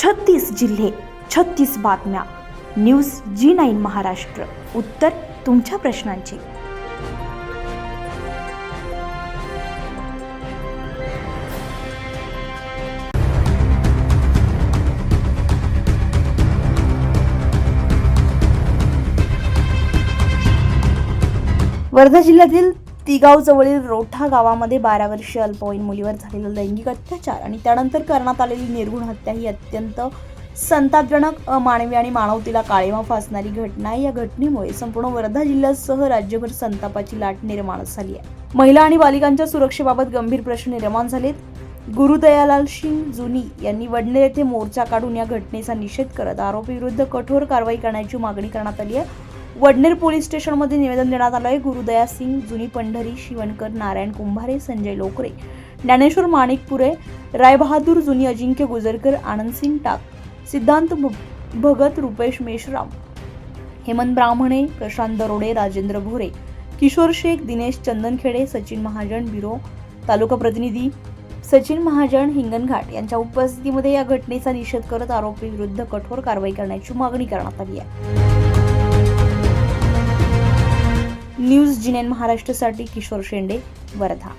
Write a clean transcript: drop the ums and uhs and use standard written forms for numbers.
36 जिल्हे, 36 बातम्या. News G9 Maharashtra. उत्तर तुमच्या प्रश्नांची. वर्धा जिल्ह्यातील तिगाव जवळील रोठा गावामध्ये 12 वर्षीय अल्पवयीन मुलीवर झालेला लैंगिक अत्याचार आणि त्यानंतर करण्यात आलेली निर्घृण हत्या ही अत्यंत संतापजनक, अमानवी आणि मानवतेला काळिमा फासणारी घटना आहे. या घटनेमुळे संपूर्ण वर्धा जिल्ह्यासह राज्यभर संतापाची लाट निर्माण झाली आहे. महिला आणि बालिकांच्या सुरक्षेबाबत गंभीर प्रश्न निर्माण झालेत. गुरुदयालाल सिंग जुनी यांनी वडनेर येथे मोर्चा काढून या घटनेचा निषेध करत आरोपीविरुद्ध कठोर कारवाई करण्याची मागणी करण्यात आली आहे. वडनेर पोलीस स्टेशनमध्ये निवेदन देण्यात आलं आहे. गुरुदया सिंग जुनी, पंढरी शिवणकर, नारायण कुंभारे, संजय लोकरे, ज्ञानेश्वर माणिकपुरे, रायबहादूर जुनी, अजिंक्य गुजरकर, आनंदसिंग टाक, सिद्धांत भगत, रुपेश मेश्राम, हेमंत ब्राह्मणे, प्रशांत दरोडे, राजेंद्र भोरे, किशोर शेख, दिनेश चंदनखेडे, सचिन महाजन, बिरो तालुका प्रतिनिधी सचिन महाजन, हिंगणघाट यांच्या उपस्थितीमध्ये या घटनेचा निषेध करत आरोपी विरुद्ध कठोर कारवाई करण्याची मागणी करण्यात आली आहे. न्यूज G9 महाराष्ट्रासाठी किशोर शेंडे, वर्धा.